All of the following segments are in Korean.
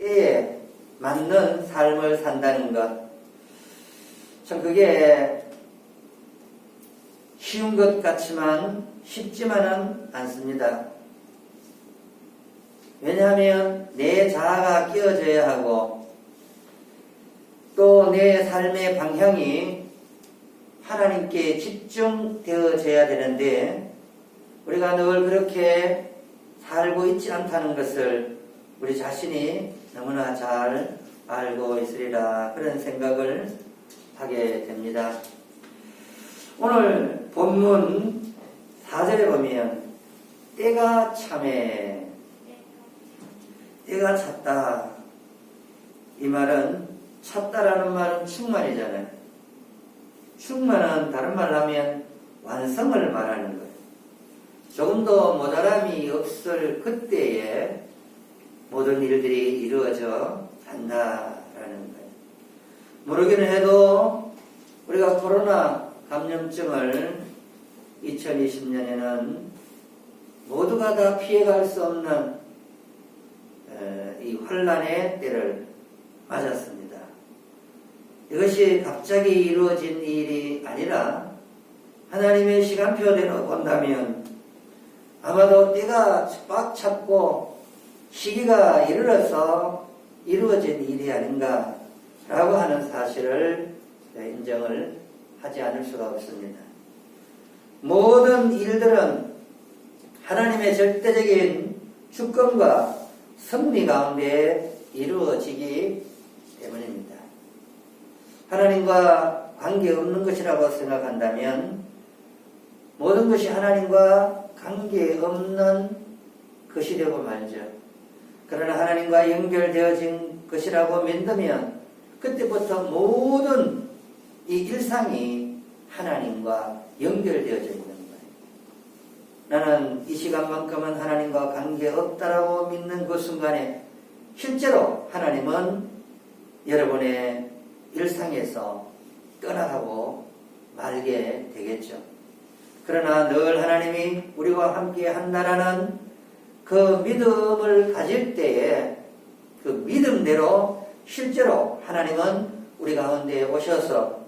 때에 맞는 삶을 산다는 것. 참 그게 쉬운 것 같지만 쉽지만은 않습니다. 왜냐하면 내 자아가 끼워져야 하고 또 내 삶의 방향이 하나님께 집중되어져야 되는데 우리가 늘 그렇게 살고 있지 않다는 것을 우리 자신이 너무나 잘 알고 있으리라 그런 생각을 하게 됩니다. 오늘 본문 4절에 보면 때가 참에 때가 찼다. 이 말은 찼다라는 말은 충만이잖아요. 충만은 다른 말로 하면 완성을 말하는 거예요. 조금 더 모자람이 없을 그때에 모든 일들이 이루어져 간다라는 거예요. 모르기는 해도 우리가 코로나 감염증을 2020년에는 모두가 다 피해갈 수 없는 이 환란의 때를 맞았습니다. 이것이 갑자기 이루어진 일이 아니라 하나님의 시간표대로 본다면 아마도 때가 꽉 찼고 시기가 이르러서 이루어진 일이 아닌가라고 하는 사실을 인정을 하지 않을 수가 없습니다. 모든 일들은 하나님의 절대적인 주권과 섭리 가운데 이루어지기 때문입니다. 하나님과 관계없는 것이라고 생각한다면 모든 것이 하나님과 관계없는 것이 되고 말죠. 그러나 하나님과 연결되어진 것이라고 믿으면 그때부터 모든 이 일상이 하나님과 연결되어져 있는 거예요. 나는 이 시간만큼은 하나님과 관계없다라고 믿는 그 순간에 실제로 하나님은 여러분의 일상에서 떠나가고 말게 되겠죠. 그러나 늘 하나님이 우리와 함께 한다라는 그 믿음을 가질 때에 그 믿음대로 실제로 하나님은 우리 가운데 오셔서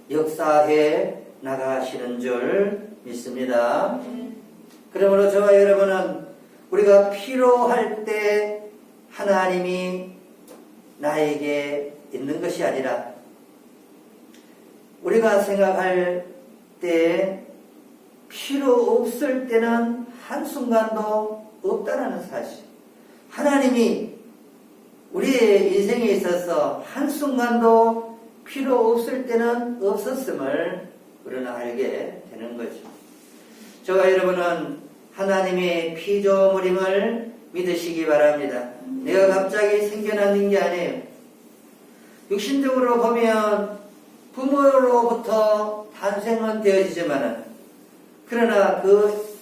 역사해 나가시는 줄 믿습니다. 그러므로 저와 여러분은 우리가 필요할 때 하나님이 나에게 있는 것이 아니라 우리가 생각할 때 필요 없을 때는 한순간도 없다라는 사실. 하나님이 우리의 인생에 있어서 한순간도 필요 없을 때는 없었음을 우리는 알게 되는 거죠. 저와 여러분은 하나님의 피조물임을 믿으시기 바랍니다. 내가 갑자기 생겨난 게 아니에요. 육신적으로 보면 부모로부터 탄생은 되어지지만은 그러나 그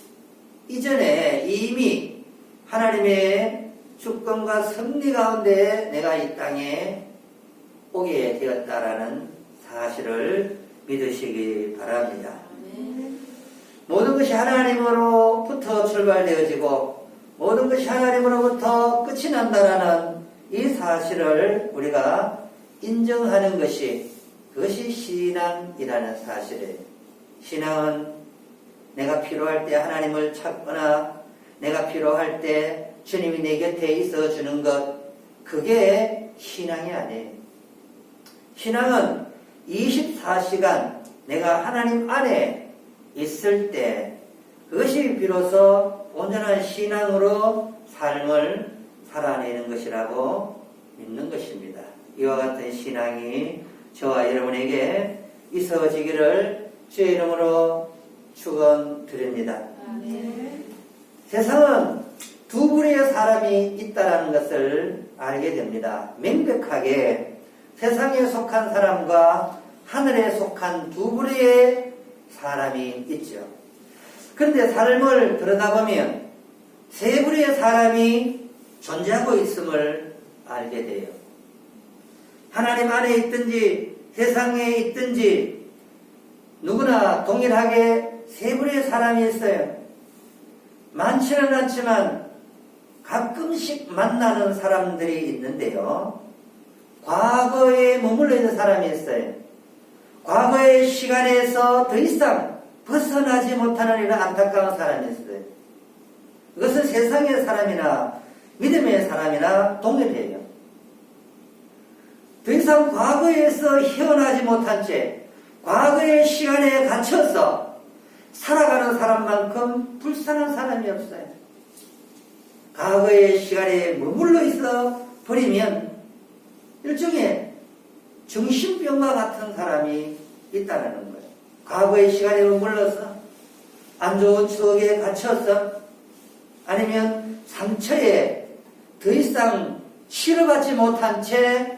이전에 이미 하나님의 주권과 섭리 가운데 내가 이 땅에 오게 되었다라는 사실을 믿으시기 바랍니다. 모든 것이 하나님으로부터 출발되어지고 모든 것이 하나님으로부터 끝이 난다라는 이 사실을 우리가 인정하는 것이 그것이 신앙이라는 사실이에요. 신앙은 내가 필요할 때 하나님을 찾거나 내가 필요할 때 주님이 내 곁에 있어 주는 것, 그게 신앙이 아니에요. 신앙은 24시간 내가 하나님 안에 있을 때 그것이 비로소 온전한 신앙으로 삶을 살아내는 것이라고 믿는 것입니다. 이와 같은 신앙이 저와 여러분에게 있어지기를 주의 이름으로 축원드립니다. 세상은 두 부류의 사람이 있다는 것을 알게 됩니다. 명백하게 세상에 속한 사람과 하늘에 속한 두 부류의 사람이 있죠. 그런데 삶을 들여다보면 세 부류의 사람이 존재하고 있음을 알게 돼요. 하나님 안에 있든지 세상에 있든지 누구나 동일하게 세 부류의 사람이 있어요. 많지는 않지만 가끔씩 만나는 사람들이 있는데요. 과거에 머물러 있는 사람이 있어요. 과거의 시간에서 더 이상 벗어나지 못하는 이런 안타까운 사람이 있어요. 이것은 세상의 사람이나 믿음의 사람이나 동일해요. 더 이상 과거에서 헤어나지 못한 채 과거의 시간에 갇혀서 살아가는 사람만큼 불쌍한 사람이 없어요. 과거의 시간에 머물러 있어 버리면 일종의 정신병과 같은 사람이 있다는 거예요. 과거의 시간에 머물러서 안 좋은 추억에 갇혀서 아니면 상처에 더 이상 치료받지 못한 채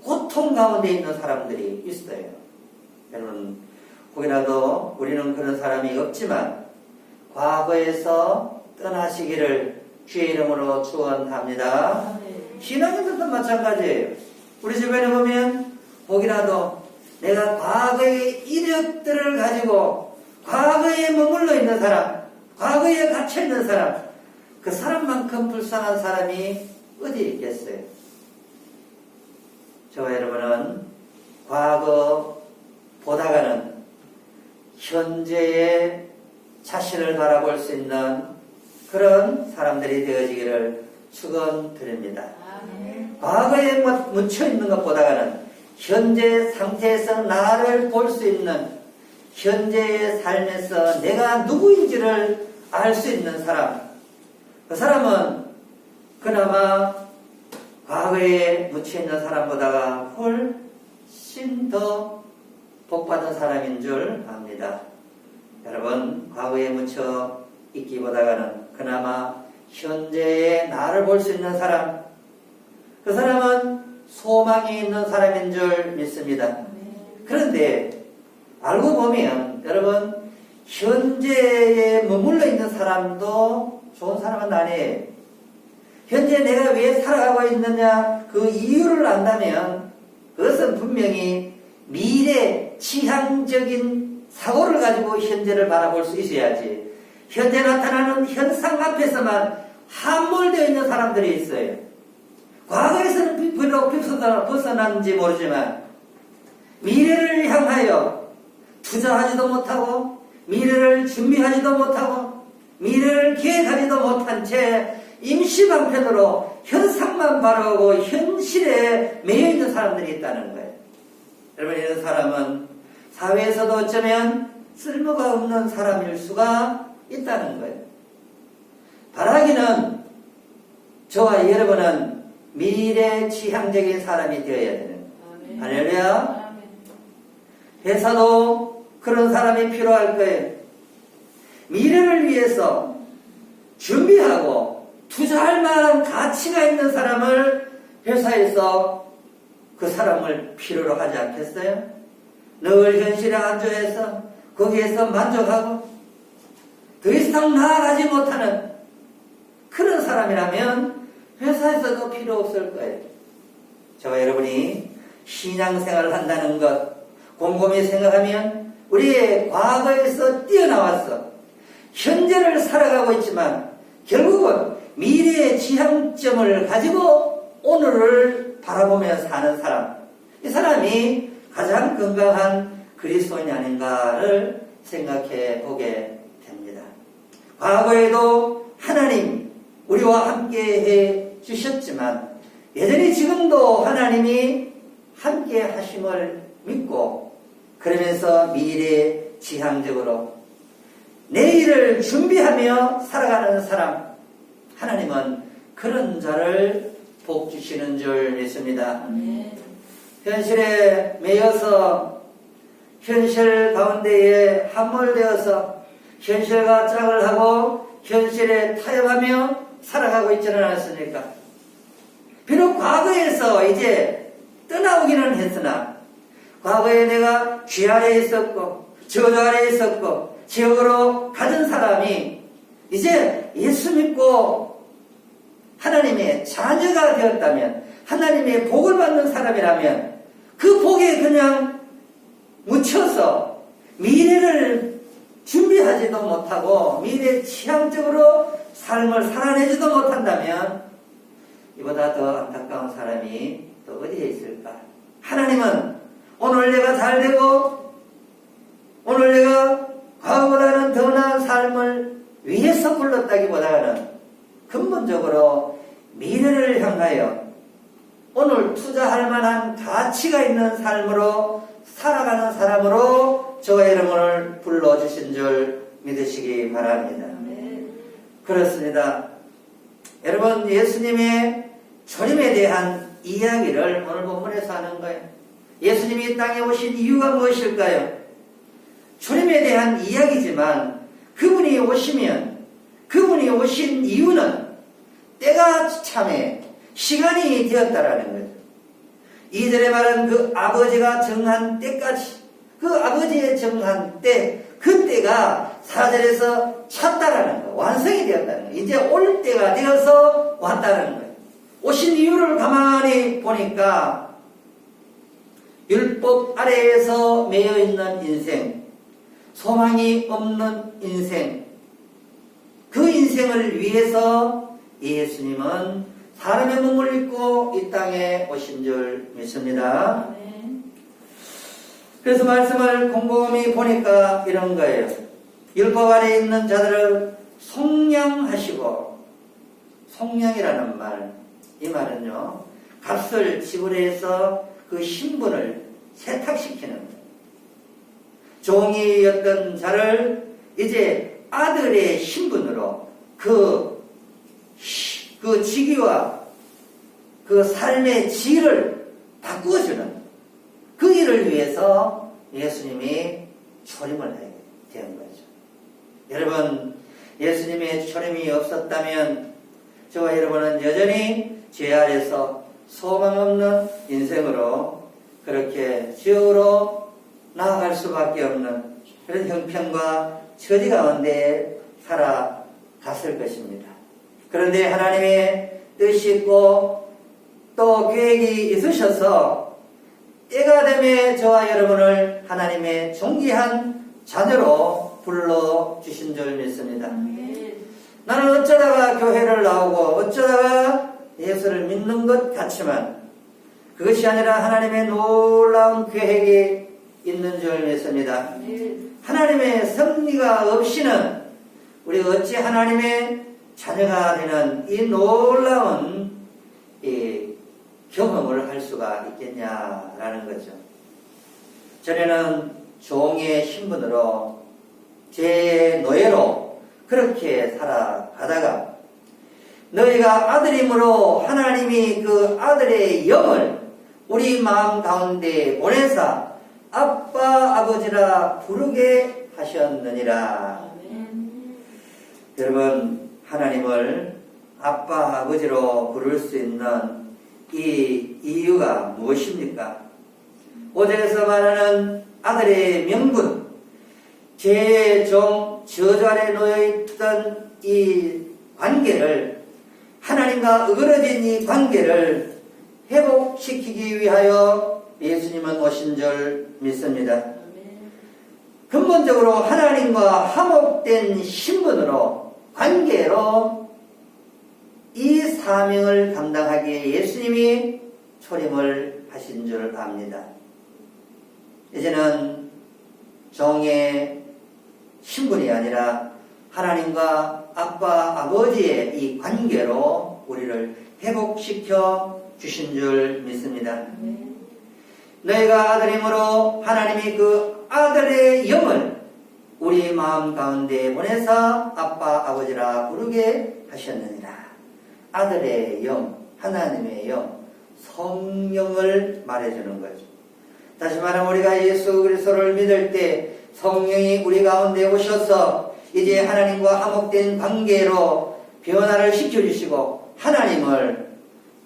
고통 가운데 있는 사람들이 있어요. 여러분, 혹이라도 우리는 그런 사람이 없지만 과거에서 떠나시기를 주의 이름으로 축원합니다. 신앙인들도 마찬가지예요. 우리 주변에 보면 혹이라도 내가 과거의 이력들을 가지고 과거에 머물러 있는 사람, 과거에 갇혀 있는 사람, 그 사람만큼 불쌍한 사람이 어디 있겠어요? 저와 여러분은 과거 보다가는 현재의 자신을 바라볼 수 있는 그런 사람들이 되어지기를 축원드립니다. 과거에 묻혀 있는 것보다는 현재 상태에서 나를 볼 수 있는 현재의 삶에서 내가 누구인지를 알 수 있는 사람, 그 사람은 그나마 과거에 묻혀 있는 사람보다가 훨씬 더 복받은 사람인 줄 압니다. 여러분, 과거에 묻혀 있기보다는 그나마 현재의 나를 볼 수 있는 사람, 그 사람은 소망이 있는 사람인 줄 믿습니다. 그런데 알고 보면 여러분, 현재에 머물러 있는 사람도 좋은 사람은 아니에요. 현재 내가 왜 살아가고 있느냐 그 이유를 안다면 그것은 분명히 미래 지향적인 사고를 가지고 현재를 바라볼 수 있어야지, 현재 나타나는 현상 앞에서만 함몰되어 있는 사람들이 있어요. 과거에서는 비록 벗어난지 모르지만 미래를 향하여 투자하지도 못하고 미래를 준비하지도 못하고 미래를 계획하지도 못한 채 임시방편으로 현상만 바라보고 현실에 매여있는 사람들이 있다는 거예요. 여러분, 이런 사람은 사회에서도 어쩌면 쓸모가 없는 사람일 수가 있다는 거예요. 바라기는 저와 여러분은 미래 지향적인 사람이 되어야 되는 거예요. 할렐루야. 회사도 그런 사람이 필요할 거예요. 미래를 위해서 준비하고 투자할 만한 가치가 있는 사람을 회사에서 그 사람을 필요로 하지 않겠어요? 늘 현실에 안주해서 거기에서 만족하고 더 이상 나아가지 못하는 그런 사람이라면 회사에서도 필요 없을 거예요. 저와 여러분이 신앙생활을 한다는 것 곰곰이 생각하면 우리의 과거에서 뛰어나와서 현재를 살아가고 있지만 결국은 미래의 지향점을 가지고 오늘을 바라보며 사는 사람, 이 사람이 가장 건강한 그리스도인이 아닌가를 생각해 보게 됩니다. 과거에도 하나님 우리와 함께 해 주셨지만 여전히 지금도 하나님이 함께 하심을 믿고 그러면서 미래 지향적으로 내일을 준비하며 살아가는 사람, 하나님은 그런 자를 복 주시는 줄 믿습니다. 현실에 매여서 현실 가운데에 함몰되어서 현실과 짝을 하고 현실에 타협하며 살아가고 있지는 않습니까? 비록 과거에서 이제 떠나오기는 했으나 과거에 내가 죄 아래 있었고 저주 아래 있었고 지역으로 가진 사람이 이제 예수 믿고 하나님의 자녀가 되었다면, 하나님의 복을 받는 사람이라면 그 복에 그냥 묻혀서 미래를 준비하지도 못하고 미래 지향적으로 삶을 살아내지도 못한다면 이보다 더 안타까운 사람이 또 어디에 있을까? 하나님은 오늘 내가 잘되고 오늘 내가 과거보다는 더 나은 삶을 위해서 불렀다기보다는 근본적으로 미래를 향하여 오늘 투자할 만한 가치가 있는 삶으로 살아가는 사람으로 저와 여러분을 불러주신 줄 믿으시기 바랍니다. 그렇습니다. 여러분, 예수님의 초림에 대한 이야기를 오늘 본문에서 하는 거예요. 예수님이 이 땅에 오신 이유가 무엇일까요? 초림에 대한 이야기지만 그분이 오신 이유는 때가 참에 시간이 되었다라는 거죠. 2절에 말한 그 아버지가 정한 때까지, 그 아버지의 정한 때, 그 때가 4절에서 찼다라는 거, 완성이 되었다는 거, 이제 올 때가 되어서 왔다는 거예요. 오신 이유를 가만히 보니까 율법 아래에서 매여 있는 인생, 소망이 없는 인생, 그 인생을 위해서 예수님은 사람의 몸을 입고 이 땅에 오신 줄 믿습니다. 그래서 말씀을 곰곰이 보니까 이런 거예요. 율법 아래에 있는 자들을 속량하시고, 속량이라는 말, 이 말은요, 값을 지불해서 그 신분을 세탁시키는 거예요. 종이였던 자를 이제 아들의 신분으로 그 직위와 그 삶의 질을 바꾸어주는 그 일을 위해서 예수님이 초림을 하게 된 거죠. 여러분, 예수님의 초림이 없었다면 저와 여러분은 여전히 죄 아래서 소망 없는 인생으로 그렇게 지옥으로 나아갈 수밖에 없는 그런 형편과 처지 가운데 살아갔을 것입니다. 그런데 하나님의 뜻이 있고 또 계획이 있으셔서 때가 되면 저와 여러분을 하나님의 존귀한 자녀로 불러주신 줄 믿습니다. 나는 어쩌다가 교회를 나오고 어쩌다가 예수를 믿는 것 같지만 그것이 아니라 하나님의 놀라운 계획이 있는 줄 믿습니다. 하나님의 섭리가 없이는 우리가 어찌 하나님의 자녀가 되는 이 놀라운 경험을 할 수가 있겠냐라는 거죠. 전에는 종의 신분으로 제 노예로 그렇게 살아가다가 너희가 아들임으로 하나님이 그 아들의 영을 우리 마음 가운데 보내사 아빠 아버지라 부르게 하셨느니라. 여러분, 하나님을 아빠 아버지로 부를 수 있는 이 이유가 무엇입니까? 5절에서 말하는 아들의 명분, 죄의 종 저주 아래 놓여있던 이 관계를, 하나님과 어그러진 이 관계를 회복시키기 위하여 예수님은 오신 줄 믿습니다. 근본적으로 하나님과 화목된 신분으로, 관계로 이 사명을 감당하기에 예수님이 초림을 하신 줄 압니다. 이제는 종의 신분이 아니라 하나님과 아빠, 아버지의 이 관계로 우리를 회복시켜 주신 줄 믿습니다. 너희가 아들임으로 하나님이 그 아들의 영을 우리 마음 가운데 보내사 아빠, 아버지라 부르게 하셨느니라. 아들의 영, 하나님의 영, 성령을 말해주는 거죠. 다시 말하면 우리가 예수 그리스도를 믿을 때 성령이 우리 가운데 오셔서 이제 하나님과 화목된 관계로 변화를 시켜주시고 하나님을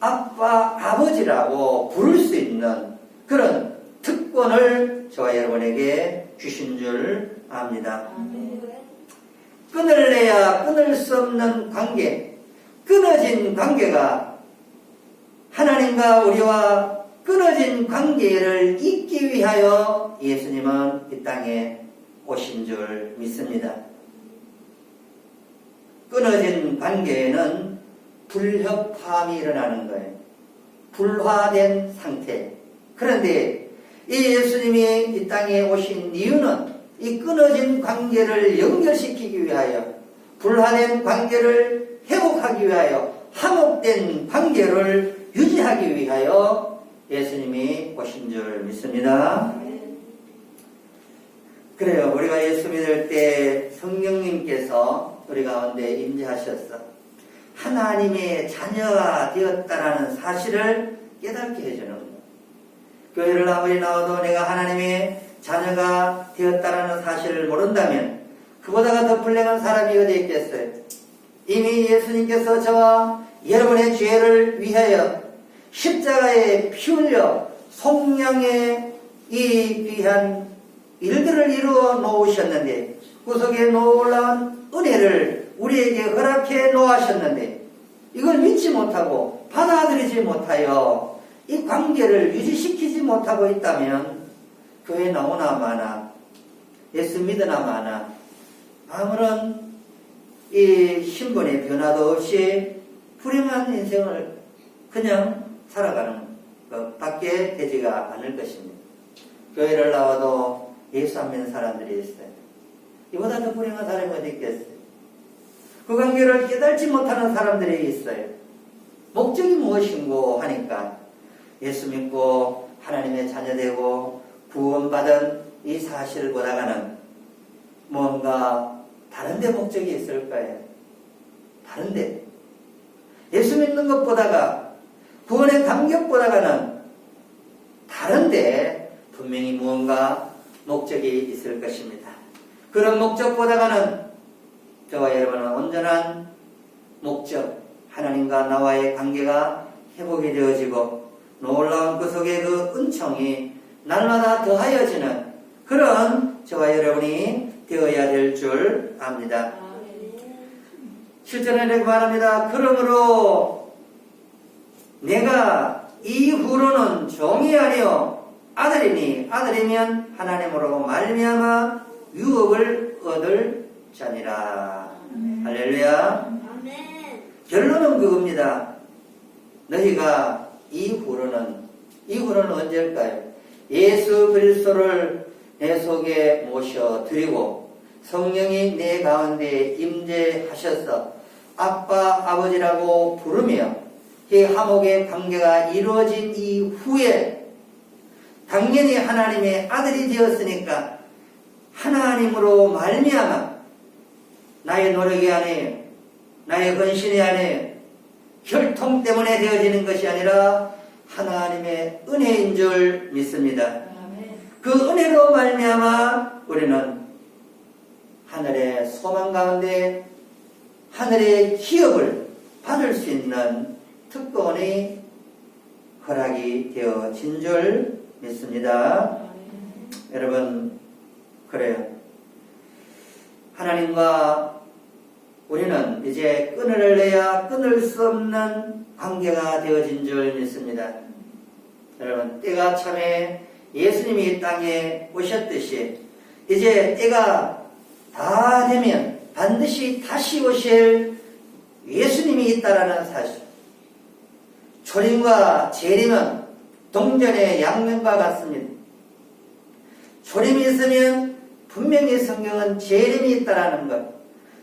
아빠, 아버지라고 부를 수 있는 그런 특권을 저와 여러분에게 주신 줄 압니다. 끊을래야 끊을 수 없는 관계, 끊어진 관계가 하나님과 우리와 끊어진 관계를 잇기 위하여 예수님은 이 땅에 오신 줄 믿습니다. 끊어진 관계에는 불협화음이 일어나는 거예요. 불화된 상태. 그런데 이 예수님이 이 땅에 오신 이유는 이 끊어진 관계를 연결시키기 위하여, 불화된 관계를 회복하기 위하여, 화목된 관계를 유지하기 위하여 예수님이 오신 줄 믿습니다. 그래요. 우리가 예수 믿을 때 성령님께서 우리 가운데 임재하셔서 하나님의 자녀가 되었다라는 사실을 깨닫게 해주는 거예요. 교회를 아무리 나와도 내가 하나님의 자녀가 되었다라는 사실을 모른다면 그보다가 더 불행한 사람이 어디 있겠어요? 이미 예수님께서 저와 여러분의 죄를 위하여 십자가에 피 흘려 속량의 이 귀한 일들을 이루어 놓으셨는데, 구속의 놀라운 은혜를 우리에게 허락해 놓으셨는데, 이걸 믿지 못하고 받아들이지 못하여 이 관계를 유지시키지 못하고 있다면 교회 나오나 마나, 예수 믿으나 마나, 아무런 이 신분의 변화도 없이 불행한 인생을 그냥 살아가는 것밖에 되지가 않을 것입니다. 교회를 나와도 예수 안 믿는 사람들이 있어요. 이보다 더 불행한 사람이 어디 있겠어요? 그 관계를 깨닫지 못하는 사람들이 있어요. 목적이 무엇인고 하니까 예수 믿고 하나님의 자녀되고 구원받은 이 사실을 보다가는 뭔가 다른데 목적이 있을 거예요. 다른데. 예수 믿는 것보다가 구원의 감격보다가는 다른데 분명히 무언가 목적이 있을 것입니다. 그런 목적보다가는 저와 여러분은 온전한 목적, 하나님과 나와의 관계가 회복이 되어지고 놀라운 그 속에 그 은총이 날마다 더하여지는 그런 저와 여러분이 되어야 될 줄 압니다. 실전에 이렇게 말합니다. 그러므로 내가 이후로는 종이 아니요 아들이니, 아들이면 하나님으로 말미암아 유업을 얻을 자니라. 할렐루야. 결론은 그겁니다. 너희가 이후로는 언제일까요? 예수 그리스도를 내 속에 모셔드리고 성령이 내 가운데 임재하셔서 아빠 아버지라고 부르며 이 화목의 관계가 이루어진 이후에 당연히 하나님의 아들이 되었으니까 하나님으로 말미암아 나의 노력이 아니에요, 나의 헌신이 아니에요, 혈통 때문에 되어지는 것이 아니라 하나님의 은혜인 줄 믿습니다. 그 은혜로 말미암아 우리는 하늘의 소망 가운데 하늘의 기업을 받을 수 있는 특권이 허락이 되어진 줄 믿습니다. 여러분, 그래요. 하나님과 우리는 이제 끈을 내야 끊을 수 없는 관계가 되어진 줄 믿습니다. 여러분, 때가 참에 예수님이 이 땅에 오셨듯이 이제 때가 다 되면 반드시 다시 오실 예수님이 있다라는 사실. 초림과 재림은 동전의 양면과 같습니다. 초림이 있으면 분명히 성경은 재림이 있다라는 것.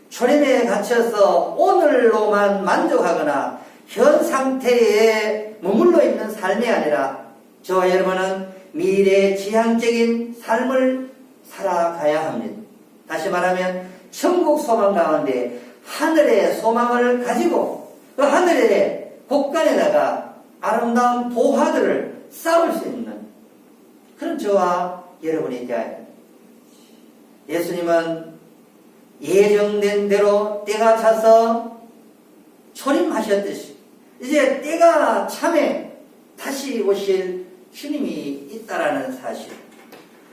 초림에 갇혀서 오늘로만 만족하거나 현 상태에 머물러 있는 삶이 아니라 저와 여러분은 미래 지향적인 삶을 살아가야 합니다. 다시 말하면 천국 소망 가운데 하늘의 소망을 가지고 그 하늘의 곳간에다가 아름다운 보화들을 쌓을 수 있는 그런 저와 여러분이 되어야 합니다. 예수님은 예정된 대로 때가 차서 초림하셨듯이 이제 때가 참에 다시 오실 주님이 있다라는 사실,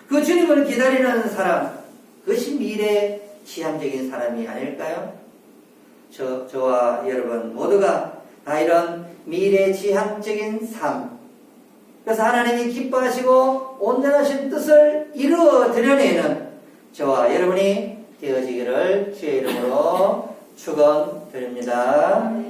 그 주님을 기다리는 사람, 그것이 미래 지향적인 사람이 아닐까요? 저와 여러분 모두가 다 이런 미래 지향적인 삶, 그래서 하나님이 기뻐하시고 온전하신 뜻을 이루어 드려내는 저와 여러분이 되어지기를 주의 이름으로 축원드립니다.